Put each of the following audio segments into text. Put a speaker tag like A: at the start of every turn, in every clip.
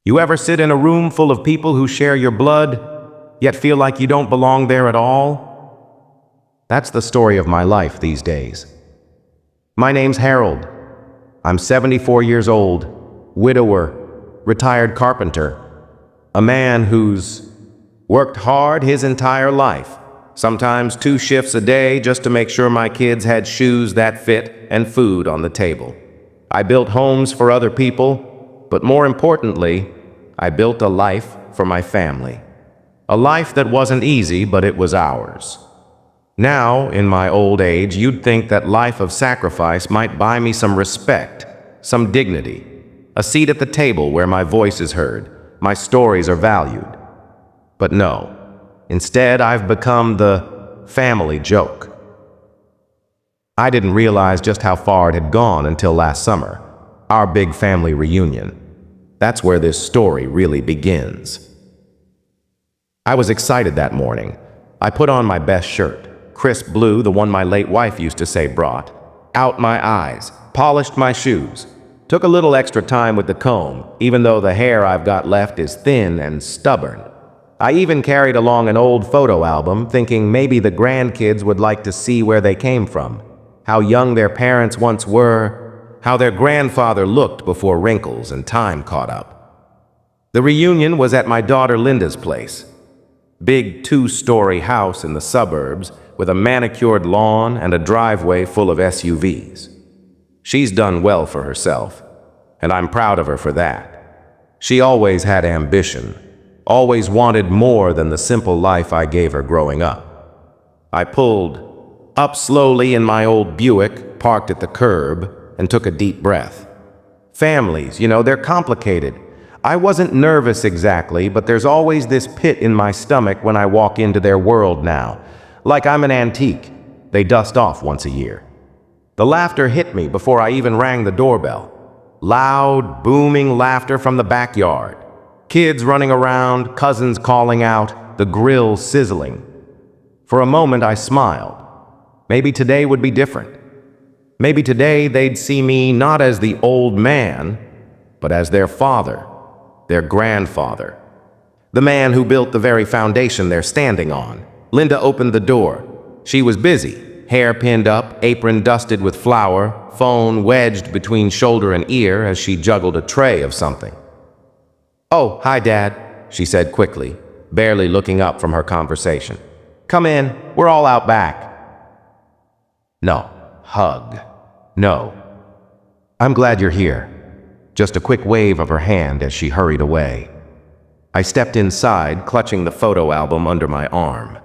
A: You ever sit in a room full of people who share your blood, yet feel like you don't belong there at all? That's the story of my life these days. My name's Harold. I'm 74 years old, widower, retired carpenter, a man who's worked hard his entire life, sometimes 2 shifts a day just to make sure my kids had shoes that fit and food on the table. I built homes for other people, but more importantly, I built a life for my family. A life that wasn't easy, but it was ours. Now, in my old age, you'd think that life of sacrifice might buy me some respect, some dignity, a seat at the table where my voice is heard, my stories are valued. But no, instead I've become the family joke. I didn't realize just how far it had gone until last summer, our big family reunion. That's where this story really begins. I was excited that morning. I put on my best shirt, crisp blue, the one my late wife used to say brought, out my eyes, polished my shoes, took a little extra time with the comb, even though the hair I've got left is thin and stubborn. I even carried along an old photo album, thinking maybe the grandkids would like to see where they came from, how young their parents once were, how their grandfather looked before wrinkles and time caught up. The reunion was at my daughter Linda's place. Big 2-story house in the suburbs with a manicured lawn and a driveway full of SUVs. She's done well for herself, and I'm proud of her for that. She always had ambition, always wanted more than the simple life I gave her growing up. I pulled up slowly in my old Buick, parked at the curb, and took a deep breath. Families, they're complicated. I wasn't nervous exactly, but there's always this pit in my stomach when I walk into their world now. Like I'm an antique. They dust off once a year. The laughter hit me before I even rang the doorbell. Loud, booming laughter from the backyard. Kids running around, cousins calling out, the grill sizzling. For a moment I smiled. Maybe today would be different. Maybe today they'd see me not as the old man, but as their father, their grandfather. The man who built the very foundation they're standing on. Linda opened the door. She was busy, hair pinned up, apron dusted with flour, phone wedged between shoulder and ear as she juggled a tray of something. "Oh, hi, Dad," she said quickly, barely looking up from her conversation. "Come in, we're all out back." No. Hug. No. "I'm glad you're here." Just a quick wave of her hand as she hurried away. I stepped inside, clutching the photo album under my arm.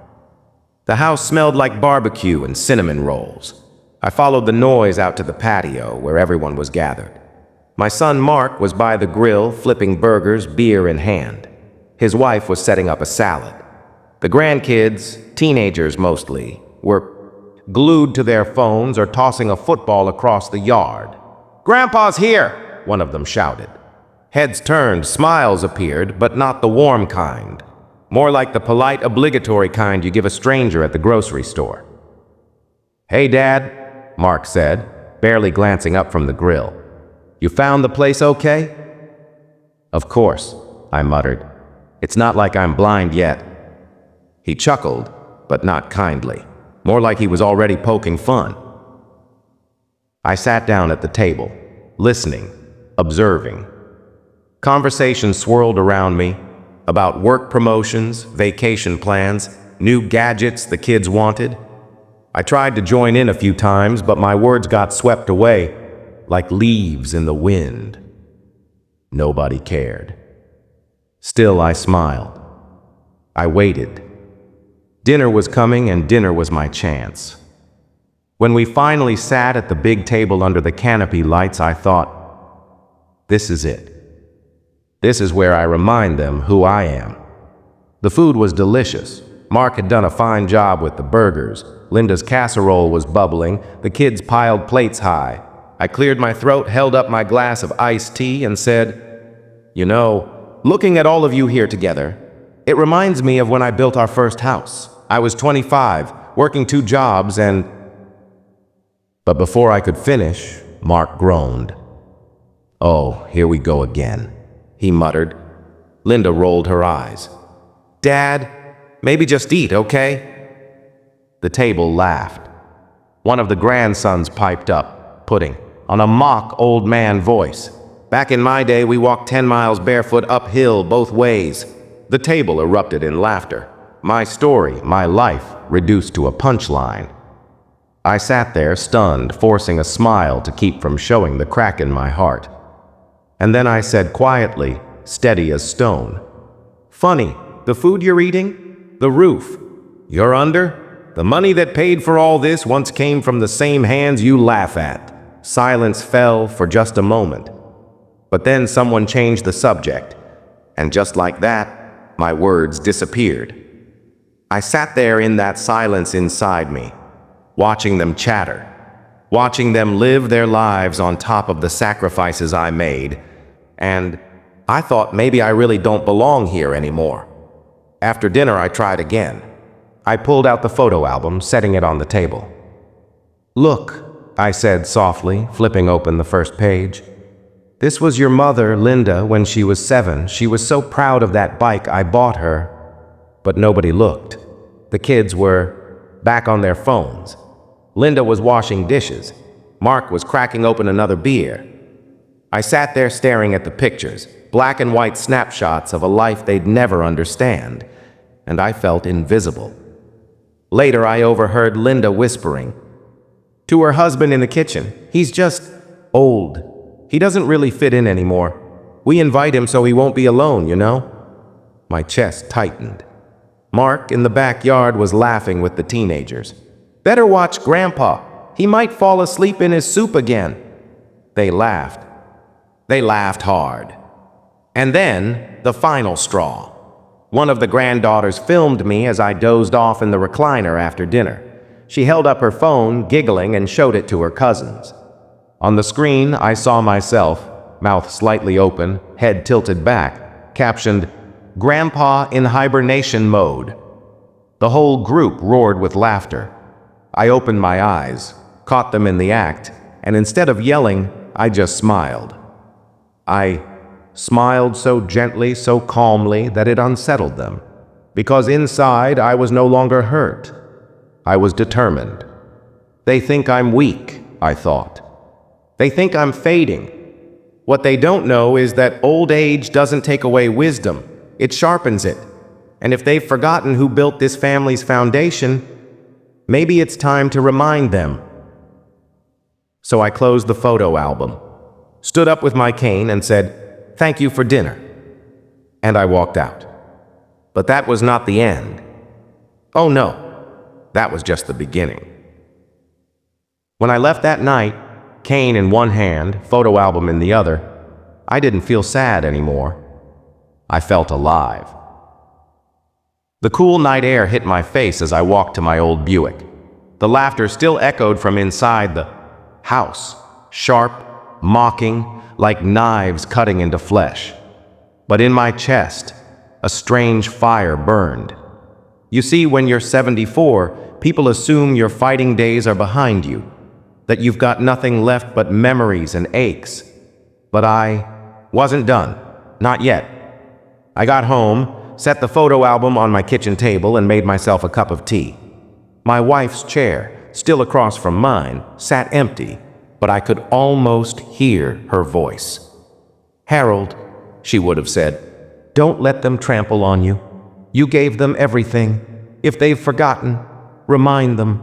A: The house smelled like barbecue and cinnamon rolls. I followed the noise out to the patio where everyone was gathered. My son Mark was by the grill, flipping burgers, beer in hand. His wife was setting up a salad. The grandkids, teenagers mostly, were glued to their phones or tossing a football across the yard. "Grandpa's here!" one of them shouted. Heads turned, smiles appeared, but not the warm kind. More like the polite, obligatory kind you give a stranger at the grocery store. "Hey, Dad," Mark said, barely glancing up from the grill. "You found the place okay?" "Of course," I muttered. "It's not like I'm blind yet." He chuckled, but not kindly. More like he was already poking fun. I sat down at the table, listening, observing. Conversation swirled around me about work promotions, vacation plans, new gadgets the kids wanted. I tried to join in a few times, but my words got swept away like leaves in the wind. Nobody cared. Still, I smiled. I waited. Dinner was coming, and dinner was my chance. When we finally sat at the big table under the canopy lights, I thought, this is it. This is where I remind them who I am. The food was delicious. Mark had done a fine job with the burgers. Linda's casserole was bubbling. The kids piled plates high. I cleared my throat, held up my glass of iced tea, and said, looking at all of you here together, it reminds me of when I built our first house. I was 25, working 2 jobs, and... But before I could finish, Mark groaned. "Oh, here we go again," he muttered, Linda rolled her eyes. Dad, maybe just eat, okay? The table laughed. One of the grandsons piped up, putting on a mock old man voice. Back in my day, we walked 10 miles barefoot uphill both ways. The table erupted in laughter. My story, my life, reduced to a punchline. I sat there, stunned, forcing a smile to keep from showing the crack in my heart. And then I said quietly, steady as stone, "Funny, the food you're eating? The roof you're under? The money that paid for all this once came from the same hands you laugh at." Silence fell for just a moment. But then someone changed the subject, and just like that, my words disappeared. I sat there in that silence inside me, watching them chatter, watching them live their lives on top of the sacrifices I made, and I thought maybe I really don't belong here anymore. After dinner, I tried again. I pulled out the photo album, setting it on the table. "Look," I said softly, flipping open the first page. "This was your mother, Linda, when she was 7. She was so proud of that bike I bought her." But nobody looked. The kids were back on their phones. Linda was washing dishes. Mark was cracking open another beer. I sat there staring at the pictures, black and white snapshots of a life they'd never understand, and I felt invisible. Later, I overheard Linda whispering to her husband in the kitchen, "He's just old. He doesn't really fit in anymore. We invite him so he won't be alone, you know?" My chest tightened. Mark in the backyard was laughing with the teenagers. "Better watch Grandpa. He might fall asleep in his soup again." They laughed. They laughed hard. And then, the final straw. One of the granddaughters filmed me as I dozed off in the recliner after dinner. She held up her phone, giggling, and showed it to her cousins. On the screen, I saw myself, mouth slightly open, head tilted back, captioned, "Grandpa in hibernation mode." The whole group roared with laughter. I opened my eyes, caught them in the act, and instead of yelling, I just smiled. I smiled so gently, so calmly, that it unsettled them. Because inside, I was no longer hurt. I was determined. They think I'm weak, I thought. They think I'm fading. What they don't know is that old age doesn't take away wisdom. It sharpens it. And if they've forgotten who built this family's foundation, maybe it's time to remind them. So I closed the photo album, stood up with my cane and said, "Thank you for dinner." And I walked out. But that was not the end. Oh no, that was just the beginning. When I left that night, cane in one hand, photo album in the other, I didn't feel sad anymore. I felt alive. The cool night air hit my face as I walked to my old Buick. The laughter still echoed from inside the house, sharp, mocking, like knives cutting into flesh. But in my chest, a strange fire burned. You see, when you're 74, people assume your fighting days are behind you, that you've got nothing left but memories and aches. But I wasn't done, not yet. I got home, set the photo album on my kitchen table, and made myself a cup of tea. My wife's chair, still across from mine, sat empty, but I could almost hear her voice. "Harold," she would have said, "don't let them trample on you. You gave them everything. If they've forgotten, remind them."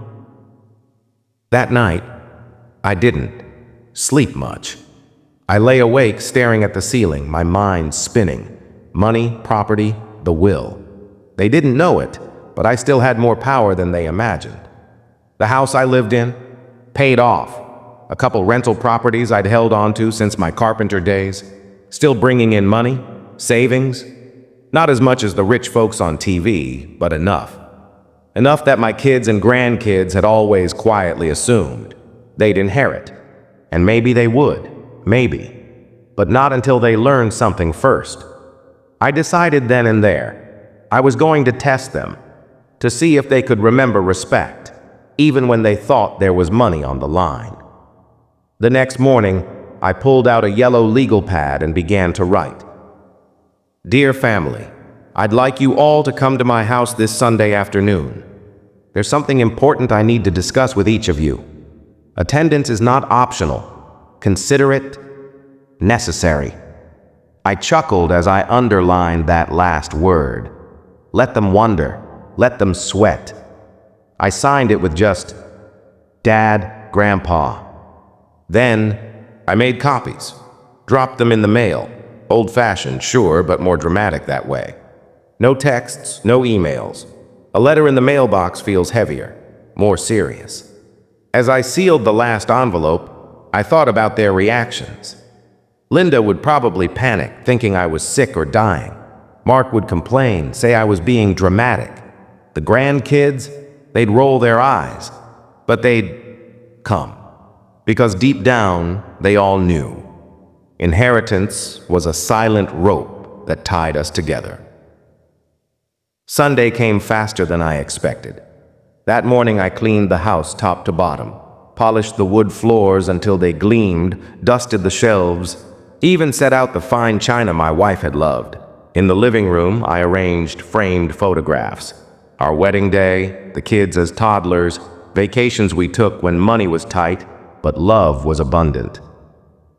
A: That night, I didn't sleep much. I lay awake staring at the ceiling, my mind spinning. Money, property, the will. They didn't know it, but I still had more power than they imagined. The house I lived in, paid off. A couple rental properties I'd held onto since my carpenter days, still bringing in money, savings. Not as much as the rich folks on TV, but enough. Enough that my kids and grandkids had always quietly assumed they'd inherit. And maybe they would, maybe. But not until they learned something first. I decided then and there, I was going to test them, to see if they could remember respect, even when they thought there was money on the line. The next morning, I pulled out a yellow legal pad and began to write. Dear family, I'd like you all to come to my house this Sunday afternoon. There's something important I need to discuss with each of you. Attendance is not optional. Consider it necessary. I chuckled as I underlined that last word. Let them wonder. Let them sweat. I signed it with just Dad, Grandpa. Then I made copies, dropped them in the mail. Old-fashioned, sure, but more dramatic that way. No texts, no emails. A letter in the mailbox feels heavier, more serious. As I sealed the last envelope, I thought about their reactions. Linda would probably panic, thinking I was sick or dying. Mark would complain, say I was being dramatic. The grandkids, they'd roll their eyes, but they'd come. Because deep down, they all knew. Inheritance was a silent rope that tied us together. Sunday came faster than I expected. That morning I cleaned the house top to bottom, polished the wood floors until they gleamed, dusted the shelves, even set out the fine china my wife had loved. In the living room, I arranged framed photographs. Our wedding day, the kids as toddlers, vacations we took when money was tight, but love was abundant.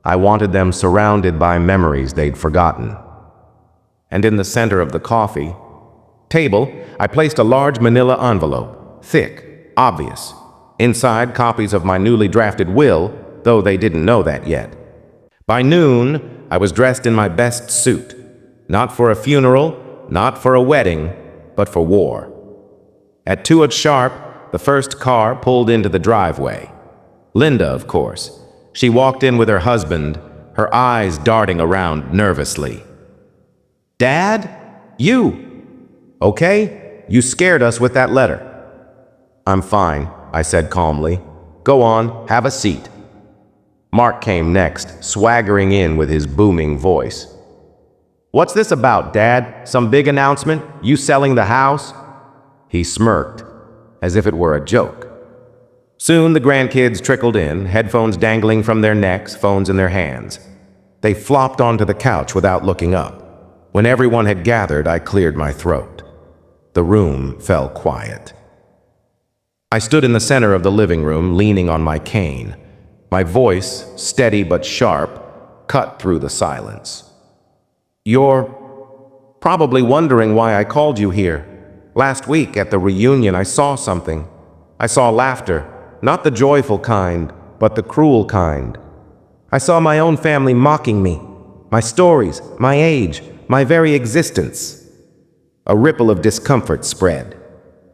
A: I wanted them surrounded by memories they'd forgotten. And in the center of the coffee table, I placed a large manila envelope, thick, obvious. Inside, copies of my newly drafted will, though they didn't know that yet. By noon, I was dressed in my best suit. Not for a funeral, not for a wedding, but for war. At 2 sharp, the first car pulled into the driveway. Linda, of course. She walked in with her husband, her eyes darting around nervously. Dad? You? Okay? You scared us with that letter. I'm fine, I said calmly. Go on, have a seat. Mark came next, swaggering in with his booming voice. What's this about, Dad? Some big announcement? You selling the house? He smirked, as if it were a joke. Soon the grandkids trickled in, headphones dangling from their necks, phones in their hands. They flopped onto the couch without looking up. When everyone had gathered, I cleared my throat. The room fell quiet. I stood in the center of the living room, leaning on my cane. My voice, steady but sharp, cut through the silence. You're probably wondering why I called you here. Last week at the reunion, I saw something. I saw laughter. Not the joyful kind, but the cruel kind. I saw my own family mocking me, my stories, my age, my very existence. A ripple of discomfort spread.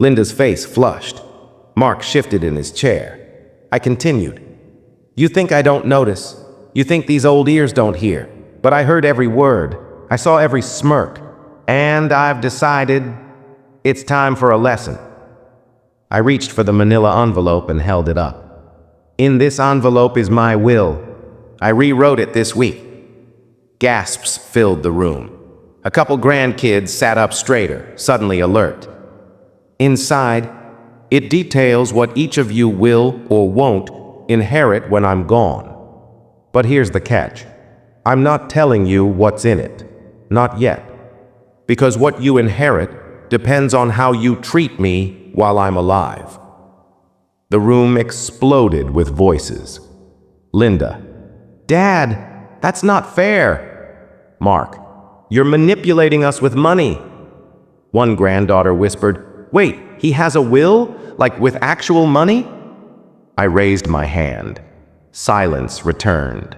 A: Linda's face flushed. Mark shifted in his chair. I continued. You think I don't notice. You think these old ears don't hear. But I heard every word. I saw every smirk. And I've decided it's time for a lesson. I reached for the manila envelope and held it up. In this envelope is my will. I rewrote it this week. Gasps filled the room. A couple grandkids sat up straighter, suddenly alert. Inside, it details what each of you will or won't inherit when I'm gone. But here's the catch. I'm not telling you what's in it. Not yet. Because what you inherit depends on how you treat me while I'm alive. The room exploded with voices. Linda. Dad, that's not fair. Mark. You're manipulating us with money. One granddaughter whispered, Wait, he has a will? Like with actual money? I raised my hand. Silence returned.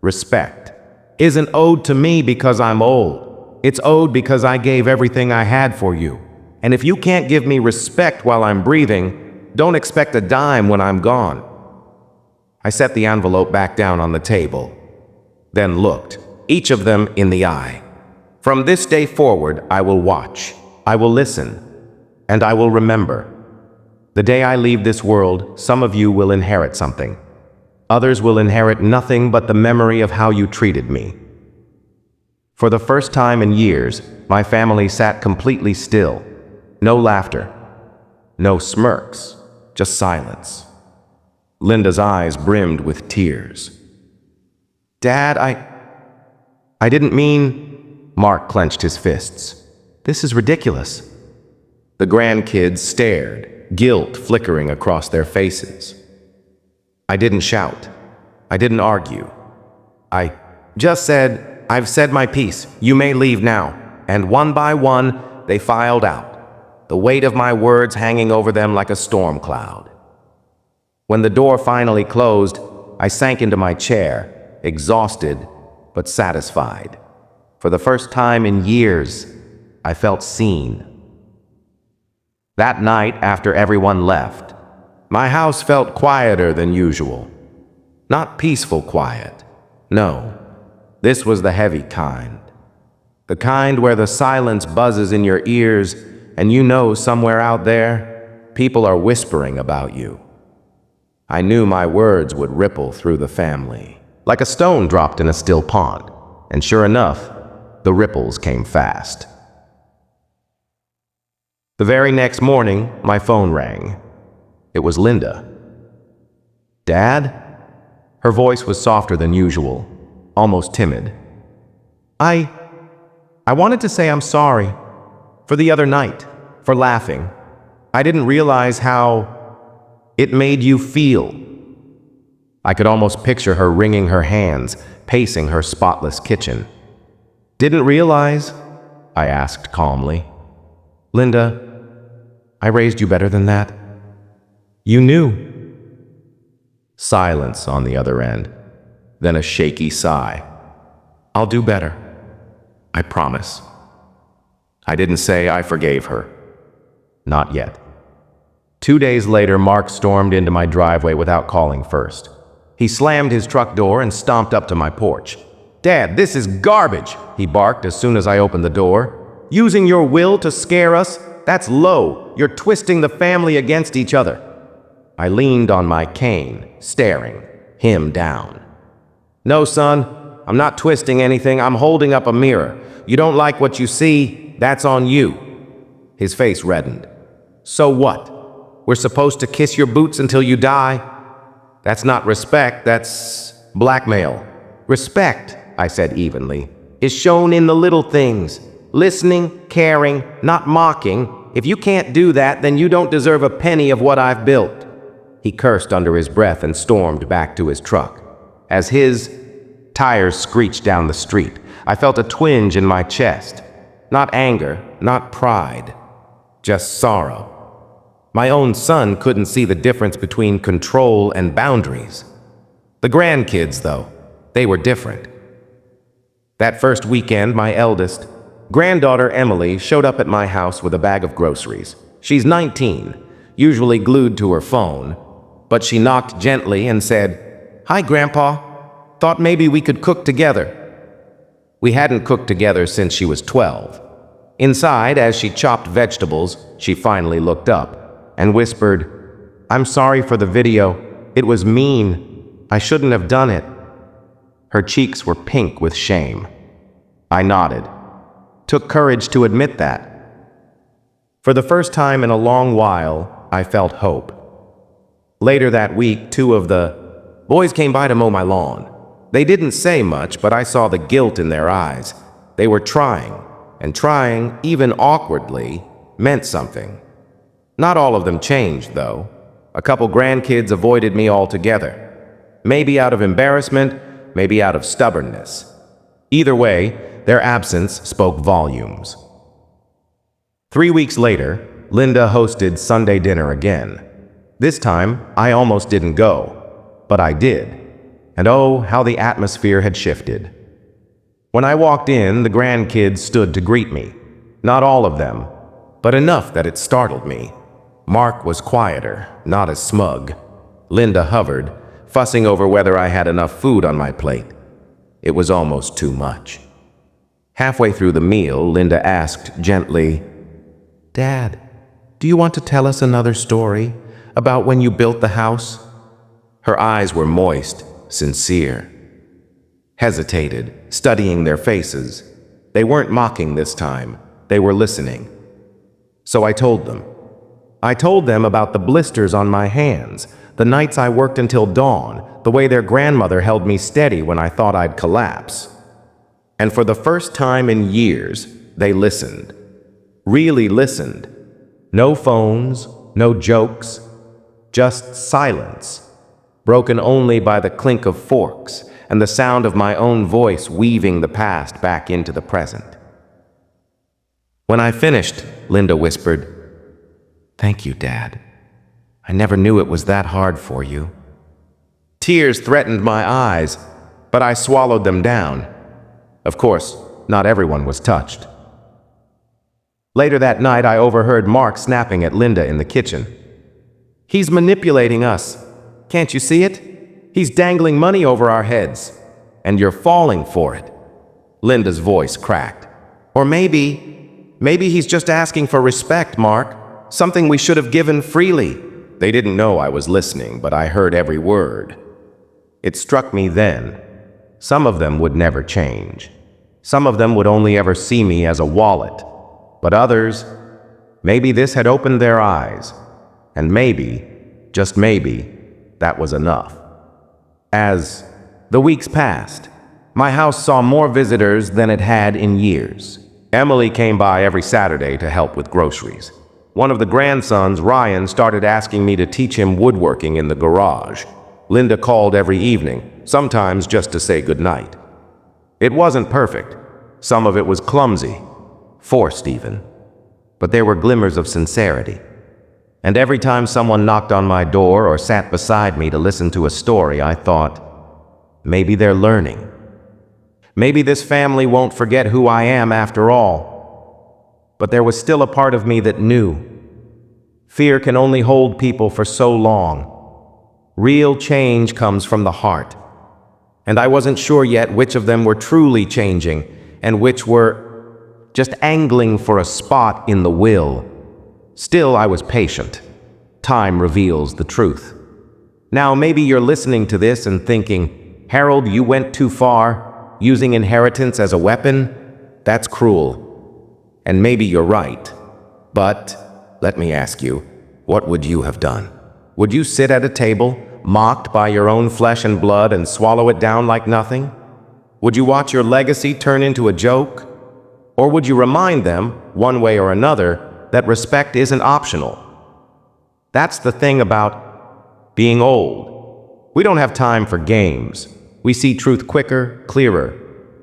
A: Respect isn't owed to me because I'm old. It's owed because I gave everything I had for you. And if you can't give me respect while I'm breathing, don't expect a dime when I'm gone. I set the envelope back down on the table, then looked, each of them in the eye. From this day forward, I will watch, I will listen, and I will remember. The day I leave this world, some of you will inherit something. Others will inherit nothing but the memory of how you treated me. For the first time in years, my family sat completely still. No laughter, no smirks, just silence. Linda's eyes brimmed with tears. Dad, I didn't mean... Mark clenched his fists. This is ridiculous. The grandkids stared, guilt flickering across their faces. I didn't shout. I didn't argue. I just said, I've said my piece. You may leave now. And one by one, they filed out, the weight of my words hanging over them like a storm cloud. When the door finally closed, I sank into my chair, exhausted but satisfied. For the first time in years, I felt seen. That night, after everyone left, my house felt quieter than usual. Not peaceful quiet. No, this was the heavy kind. The kind where the silence buzzes in your ears and you know somewhere out there, people are whispering about you. I knew my words would ripple through the family, like a stone dropped in a still pond, and sure enough, the ripples came fast. The very next morning, my phone rang. It was Linda. Dad? Her voice was softer than usual, almost timid. I wanted to say I'm sorry for the other night, for laughing. I didn't realize how it made you feel. I could almost picture her wringing her hands, pacing her spotless kitchen. Didn't realize? I asked calmly. Linda, I raised you better than that. You knew. Silence on the other end, then a shaky sigh. I'll do better. I promise. I didn't say I forgave her. Not yet. 2 days later, Mark stormed into my driveway without calling first. He slammed his truck door and stomped up to my porch. Dad, this is garbage, he barked as soon as I opened the door. Using your will to scare us? That's low. You're twisting the family against each other. I leaned on my cane, staring him down. No, son, I'm not twisting anything. I'm holding up a mirror. You don't like what you see? That's on you. His face reddened. So what? We're supposed to kiss your boots until you die? That's not respect, that's blackmail. Respect, I said evenly, is shown in the little things. Listening, caring, not mocking. If you can't do that, then you don't deserve a penny of what I've built. He cursed under his breath and stormed back to his truck. As his tires screeched down the street, I felt a twinge in my chest. Not anger, not pride, just sorrow. My own son couldn't see the difference between control and boundaries. The grandkids, though, they were different. That first weekend, my eldest, granddaughter Emily, showed up at my house with a bag of groceries. She's 19, usually glued to her phone, but she knocked gently and said, "Hi, Grandpa. Thought maybe we could cook together." We hadn't cooked together since she was 12. Inside, as she chopped vegetables, she finally looked up and whispered, "I'm sorry for the video. It was mean. I shouldn't have done it." Her cheeks were pink with shame. I nodded. Took courage to admit that. For the first time in a long while, I felt hope. Later that week, 2 of the boys came by to mow my lawn. They didn't say much, but I saw the guilt in their eyes. They were trying, and trying, even awkwardly, meant something. Not all of them changed, though. A couple grandkids avoided me altogether. Maybe out of embarrassment, maybe out of stubbornness. Either way, their absence spoke volumes. 3 weeks later, Linda hosted Sunday dinner again. This time, I almost didn't go, but I did. And oh, how the atmosphere had shifted. When I walked in, the grandkids stood to greet me. Not all of them, but enough that it startled me. Mark was quieter, not as smug. Linda hovered, fussing over whether I had enough food on my plate. It was almost too much. Halfway through the meal, Linda asked gently, "Dad, do you want to tell us another story about when you built the house?" Her eyes were moist, sincere. Hesitated, studying their faces. They weren't mocking this time. They were listening. So I told them. I told them about the blisters on my hands, the nights I worked until dawn, the way their grandmother held me steady when I thought I'd collapse. And for the first time in years, they listened. Really listened. No phones, no jokes, just silence, broken only by the clink of forks and the sound of my own voice weaving the past back into the present. When I finished, Linda whispered, "Thank you, Dad. I never knew it was that hard for you." Tears threatened my eyes, but I swallowed them down. Of course, not everyone was touched. Later that night, I overheard Mark snapping at Linda in the kitchen. "He's manipulating us. Can't you see it? He's dangling money over our heads, and you're falling for it." Linda's voice cracked. "Or maybe he's just asking for respect, Mark. Something we should have given freely." They didn't know I was listening, but I heard every word. It struck me then. Some of them would never change. Some of them would only ever see me as a wallet. But others, maybe this had opened their eyes. And maybe, just maybe, that was enough. As the weeks passed, my house saw more visitors than it had in years. Emily came by every Saturday to help with groceries. One of the grandsons, Ryan, started asking me to teach him woodworking in the garage. Linda called every evening, sometimes just to say goodnight. It wasn't perfect. Some of it was clumsy, forced even. But there were glimmers of sincerity. And every time someone knocked on my door or sat beside me to listen to a story, I thought, maybe they're learning. Maybe this family won't forget who I am after all. But there was still a part of me that knew. Fear can only hold people for so long. Real change comes from the heart. And I wasn't sure yet which of them were truly changing and which were just angling for a spot in the will. Still, I was patient. Time reveals the truth. Now, maybe you're listening to this and thinking, "Harold, you went too far, using inheritance as a weapon? That's cruel." And maybe you're right. But, let me ask you, what would you have done? Would you sit at a table, mocked by your own flesh and blood, and swallow it down like nothing? Would you watch your legacy turn into a joke? Or would you remind them, one way or another, that respect isn't optional? That's the thing about being old. We don't have time for games. We see truth quicker, clearer.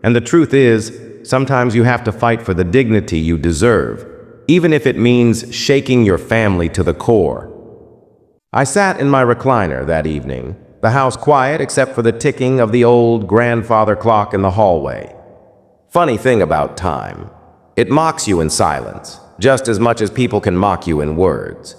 A: And the truth is, sometimes you have to fight for the dignity you deserve, even if it means shaking your family to the core. I sat in my recliner that evening, the house quiet except for the ticking of the old grandfather clock in the hallway. Funny thing about time, it mocks you in silence, just as much as people can mock you in words.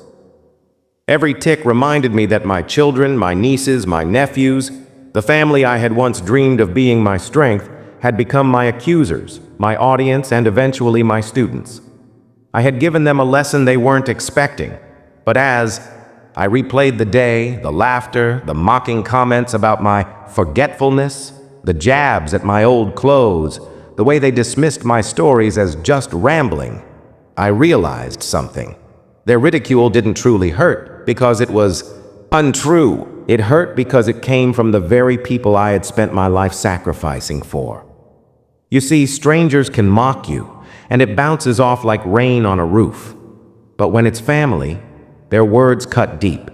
A: Every tick reminded me that my children, my nieces, my nephews, the family I had once dreamed of being my strength, had become my accusers, my audience, and eventually my students. I had given them a lesson they weren't expecting, but as I replayed the day, the laughter, the mocking comments about my forgetfulness, the jabs at my old clothes, the way they dismissed my stories as just rambling, I realized something. Their ridicule didn't truly hurt because it was untrue. It hurt because it came from the very people I had spent my life sacrificing for. You see, strangers can mock you, and it bounces off like rain on a roof. But when it's family, their words cut deep.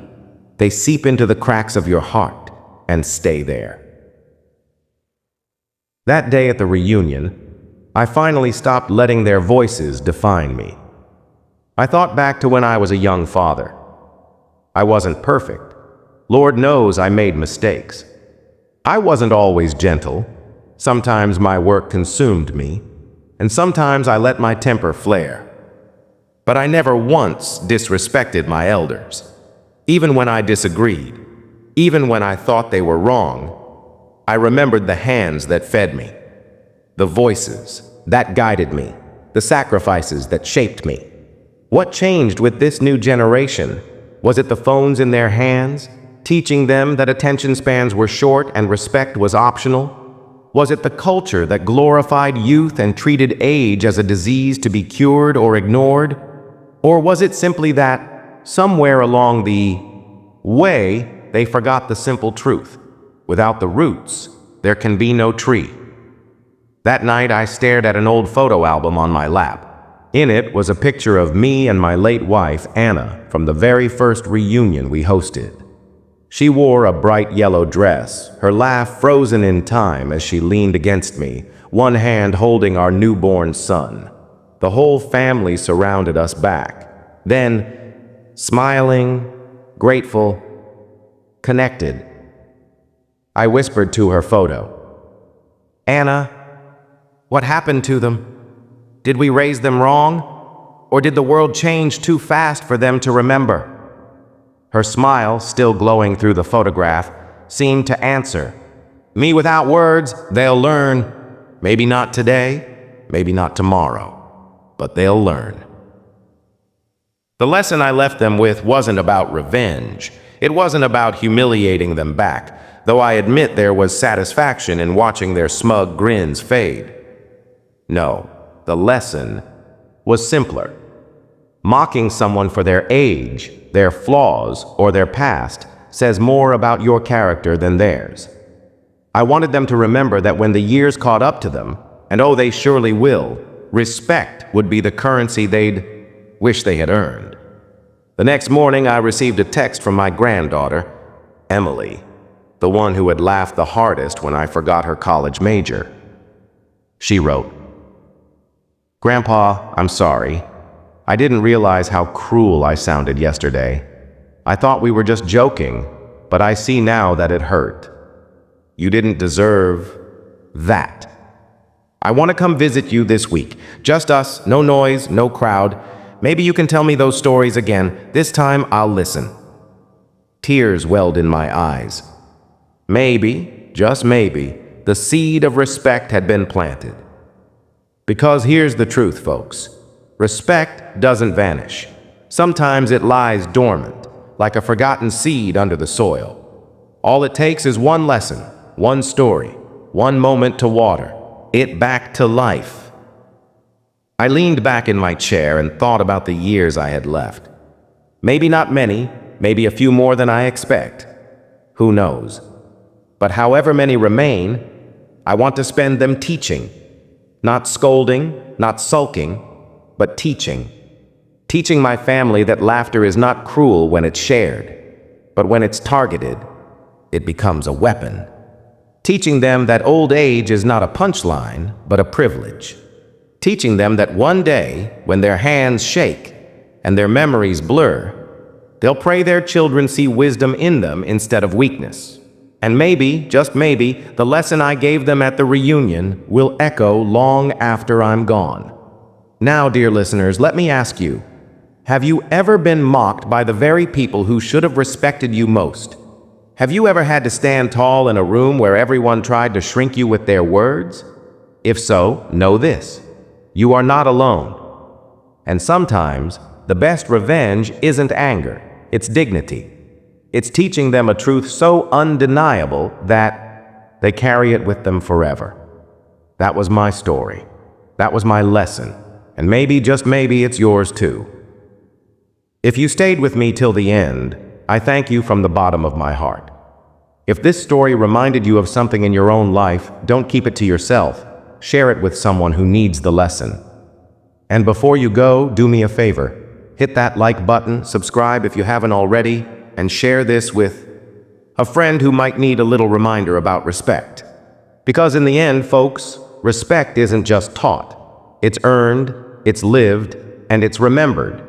A: They seep into the cracks of your heart and stay there. That day at the reunion, I finally stopped letting their voices define me. I thought back to when I was a young father. I wasn't perfect. Lord knows I made mistakes. I wasn't always gentle. Sometimes my work consumed me, and sometimes I let my temper flare. But I never once disrespected my elders. Even when I disagreed, even when I thought they were wrong, I remembered the hands that fed me, the voices that guided me, the sacrifices that shaped me. What changed with this new generation? Was it the phones in their hands, teaching them that attention spans were short and respect was optional? Was it the culture that glorified youth and treated age as a disease to be cured or ignored? Or was it simply that, somewhere along the way, they forgot the simple truth? Without the roots, there can be no tree. That night, I stared at an old photo album on my lap. In it was a picture of me and my late wife, Anna, from the very first reunion we hosted. She wore a bright yellow dress, her laugh frozen in time as she leaned against me, one hand holding our newborn son. The whole family surrounded us back. Then, smiling, grateful, connected, I whispered to her photo, "Anna, what happened to them? Did we raise them wrong? Or did the world change too fast for them to remember?" Her smile, still glowing through the photograph, seemed to answer, "Me without words, they'll learn. Maybe not today, maybe not tomorrow, but they'll learn." The lesson I left them with wasn't about revenge. It wasn't about humiliating them back, though I admit there was satisfaction in watching their smug grins fade. No, the lesson was simpler. Mocking someone for their age, their flaws, or their past says more about your character than theirs. I wanted them to remember that when the years caught up to them, and oh, they surely will, respect would be the currency they'd wish they had earned. The next morning, I received a text from my granddaughter, Emily, the one who had laughed the hardest when I forgot her college major. She wrote, "Grandpa, I'm sorry. I didn't realize how cruel I sounded yesterday. I thought we were just joking, but I see now that it hurt. You didn't deserve that. I want to come visit you this week. Just us, no noise, no crowd. Maybe you can tell me those stories again. This time I'll listen." Tears welled in my eyes. Maybe, just maybe, the seed of respect had been planted. Because here's the truth, folks. Respect doesn't vanish. Sometimes it lies dormant, like a forgotten seed under the soil. All it takes is one lesson, one story, one moment to water it back to life. I leaned back in my chair and thought about the years I had left. Maybe not many, maybe a few more than I expect. Who knows? But however many remain, I want to spend them teaching. Not scolding, not sulking, but teaching. Teaching my family that laughter is not cruel when it's shared, but when it's targeted, it becomes a weapon. Teaching them that old age is not a punchline, but a privilege. Teaching them that one day, when their hands shake and their memories blur, they'll pray their children see wisdom in them instead of weakness. And maybe, just maybe, the lesson I gave them at the reunion will echo long after I'm gone. Now, dear listeners, let me ask you, have you ever been mocked by the very people who should have respected you most? Have you ever had to stand tall in a room where everyone tried to shrink you with their words? If so, know this: you are not alone. And sometimes, the best revenge isn't anger, it's dignity. It's teaching them a truth so undeniable that they carry it with them forever. That was my story. That was my lesson. And maybe, just maybe, it's yours too. If you stayed with me till the end, I thank you from the bottom of my heart. If this story reminded you of something in your own life, don't keep it to yourself. Share it with someone who needs the lesson. And before you go, do me a favor. Hit that like button, subscribe if you haven't already, and share this with a friend who might need a little reminder about respect. Because in the end, folks, respect isn't just taught. It's earned, it's lived, and it's remembered.